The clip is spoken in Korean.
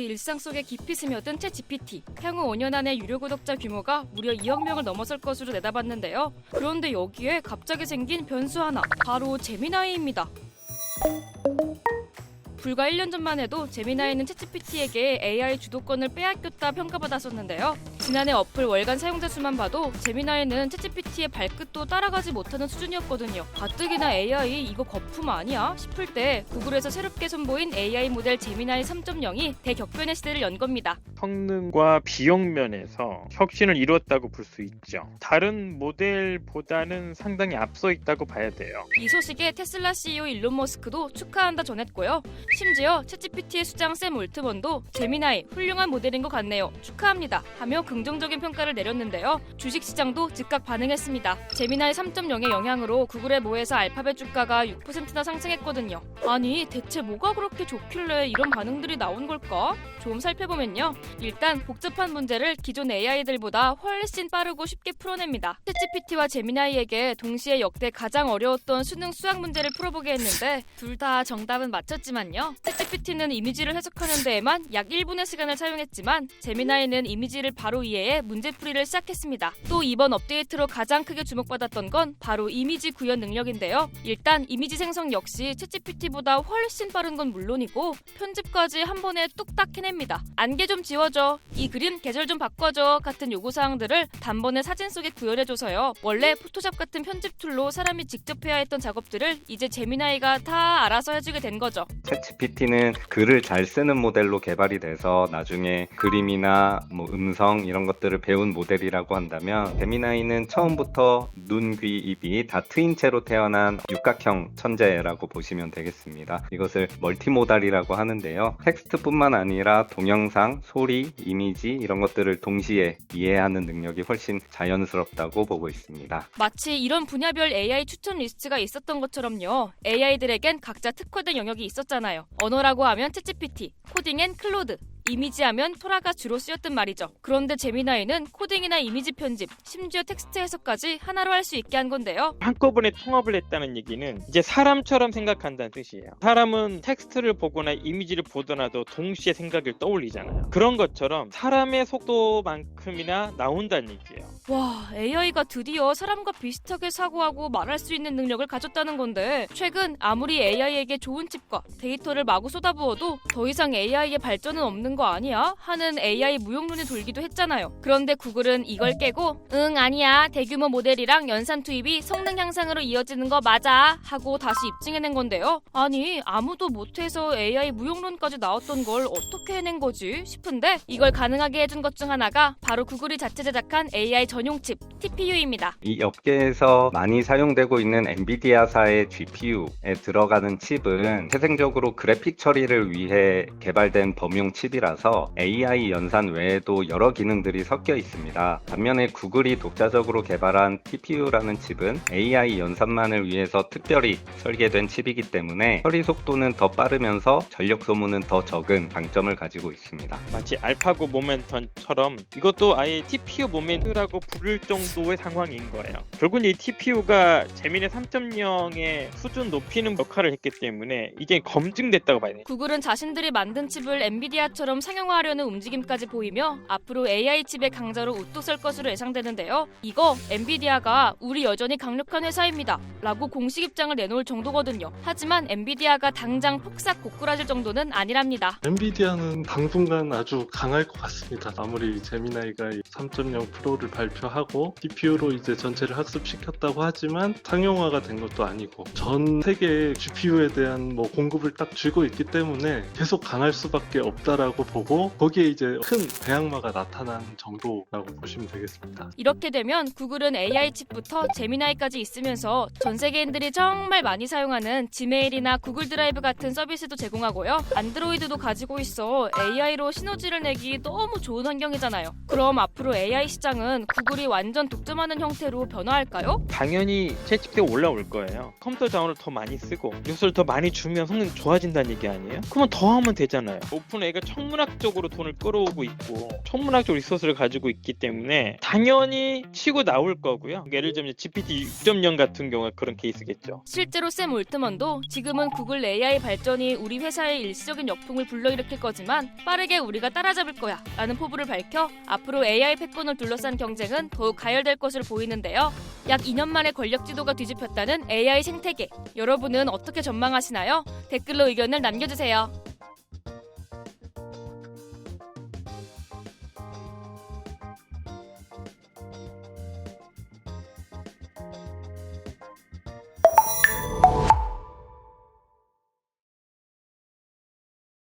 우리 일상 속에 깊이 스며든 챗GPT. 향후 5년 안에 유료 구독자 규모가 무려 2억 명을 넘어설 것으로 내다봤는데요. 그런데 여기에 갑자기 생긴 변수 하나, 바로 제미나이입니다. 불과 1년 전만 해도 제미나이는 챗GPT에게 AI 주도권을 빼앗겼다 평가받았었는데요. 지난해 어플 월간 사용자 수만 봐도 제미나이는 챗GPT의 발끝도 따라가지 못하는 수준이었거든요. 가뜩이나 AI 이거 거품 아니야? 싶을 때 구글에서 새롭게 선보인 AI 모델 제미나이 3.0이 대격변의 시대를 연 겁니다. 성능과 비용 면에서 혁신을 이루었다고 볼 수 있죠. 다른 모델보다는 상당히 앞서 있다고 봐야 돼요. 이 소식에 테슬라 CEO 일론 머스크도 축하한다 전했고요. 심지어 챗GPT의 수장 샘 올트먼도 제미나이 훌륭한 모델인 것 같네요. 축하합니다. 하며 긍정적인 평가를 내렸는데요. 주식시장도 즉각 반응했습니다. 제미나이 3.0의 영향으로 구글의 모회사 알파벳 주가가 6%나 상승했거든요. 아니 대체 뭐가 그렇게 좋길래 이런 반응들이 나온 걸까? 좀 살펴보면요. 일단 복잡한 문제를 기존 AI들보다 훨씬 빠르고 쉽게 풀어냅니다. 챗GPT와 제미나이에게 동시에 역대 가장 어려웠던 수능 수학 문제를 풀어보게 했는데 둘 다 정답은 맞췄지만요. 챗GPT는 이미지를 해석하는 데에만 약 1분의 시간을 사용했지만 제미나이는 이미지를 바로 이해해 문제풀이를 시작했습니다. 또 이번 업데이트로 가장 크게 주목받았던 건 바로 이미지 구현 능력인데요. 일단 이미지 생성 역시 챗GPT보다 훨씬 빠른 건 물론이고 편집까지 한 번에 뚝딱 해냅니다. 안개 좀 지워줘, 이 그림 계절 좀 바꿔줘 같은 요구사항들을 단번에 사진 속에 구현해줘서요. 원래 포토샵 같은 편집 툴로 사람이 직접 해야 했던 작업들을 이제 제미나이가 다 알아서 해주게 된 거죠. 챗GPT는 글을 잘 쓰는 모델로 개발이 돼서 나중에 그림이나 음성 이런 것들을 배운 모델이라고 한다면 제미나이는 처음부터 눈, 귀, 입이 다 트인 채로 태어난 육각형 천재라고 보시면 되겠습니다. 이것을 멀티모달이라고 하는데요. 텍스트뿐만 아니라 동영상, 소리, 이미지 이런 것들을 동시에 이해하는 능력이 훨씬 자연스럽다고 보고 있습니다. 마치 이런 분야별 AI 추천 리스트가 있었던 것처럼요. AI들에겐 각자 특화된 영역이 있었잖아요. 언어라고 하면 챗GPT, 코딩엔 클로드, 이미지하면 토라가 주로 쓰였던 말이죠. 그런데 제미나이는 코딩이나 이미지 편집, 심지어 텍스트 해석까지 하나로 할 수 있게 한 건데요. 한꺼번에 통합을 했다는 얘기는 이제 사람처럼 생각한다는 뜻이에요. 사람은 텍스트를 보거나 이미지를 보더라도 동시에 생각을 떠올리잖아요. 그런 것처럼 사람의 속도만큼이나 나온다는 얘기예요. 와, AI가 드디어 사람과 비슷하게 사고하고 말할 수 있는 능력을 가졌다는 건데 최근 아무리 AI에게 좋은 칩과 데이터를 마구 쏟아부어도 더 이상 AI의 발전은 없는 거 아니야? 하는 AI 무용론이 돌기도 했잖아요. 그런데 구글은 이걸 깨고 응 아니야, 대규모 모델이랑 연산 투입이 성능 향상으로 이어지는 거 맞아 하고 다시 입증해낸 건데요. 아니 아무도 못해서 AI 무용론까지 나왔던 걸 어떻게 해낸 거지 싶은데 이걸 가능하게 해준 것 중 하나가 바로 구글이 자체 제작한 AI 전용 칩 TPU입니다. 이 업계에서 많이 사용되고 있는 엔비디아사의 GPU에 들어가는 칩은 태생적으로 그래픽 처리를 위해 개발된 범용 칩이라서 AI 연산 외에도 여러 기능들이 섞여 있습니다. 반면에 구글이 독자적으로 개발한 TPU라는 칩은 AI 연산만을 위해서 특별히 설계된 칩이기 때문에 처리 속도는 더 빠르면서 전력 소모는 더 적은 장점을 가지고 있습니다. 마치 알파고 모멘텀처럼 이것도 아예 TPU 모멘트라고 부를 정도의 상황인 거예요. 결국은 이 TPU가 제미나이 3.0의 수준 높이는 역할을 했기 때문에 이게 검증됐다고 봐야 돼요. 구글은 자신들이 만든 칩을 엔비디아처럼 상용화하려는 움직임까지 보이며 앞으로 AI 칩의 강자로 우뚝 설 것으로 예상되는데요. 이거 엔비디아가 우리 여전히 강력한 회사입니다 라고 공식 입장을 내놓을 정도거든요. 하지만 엔비디아가 당장 폭삭 고꾸라질 정도는 아니랍니다. 엔비디아는 당분간 아주 강할 것 같습니다. 아무리 제미나이가 3.0 프로를 발표하고 TPU로 이제 전체를 학습시켰다고 하지만 상용화가 된 것도 아니고 전 세계의 GPU에 대한 공급을 딱 쥐고 있기 때문에 계속 강할 수밖에 없다라고 보고 거기에 이제 큰 대항마가 나타난 정도라고 보시면 되겠습니다. 이렇게 되면 구글은 AI 칩부터 제미나이까지 있으면서 전 세계인들이 정말 많이 사용하는 지메일이나 구글 드라이브 같은 서비스도 제공하고요. 안드로이드도 가지고 있어 AI로 시너지를 내기 너무 좋은 환경이잖아요. 그럼 앞으로 AI 시장은 구글이 완전 독점하는 형태로 변화할까요? 당연히 챗GPT가 올라올 거예요. 컴퓨터 자원을 더 많이 쓰고 뉴스를 더 많이 주면 성능이 좋아진다는 얘기 아니에요? 그러면 더 하면 되잖아요. 오픈AI가 천문학적으로 돈을 끌어오고 있고 천문학적 리소스를 가지고 있기 때문에 당연히 치고 나올 거고요. 예를 들면 GPT 6.0 같은 경우가 그런 케이스겠죠. 실제로 샘 올트먼도 지금은 구글 AI 발전이 우리 회사의 일시적인 역풍을 불러일으킬 거지만 빠르게 우리가 따라잡을 거야 라는 포부를 밝혀 앞으로 AI 패권을 둘러싼 경쟁은 더욱 가열될 것으로 보이는데요. 약 2년 만에 권력 지도가 뒤집혔다는 AI 생태계. 여러분은 어떻게 전망하시나요? 댓글로 의견을 남겨주세요.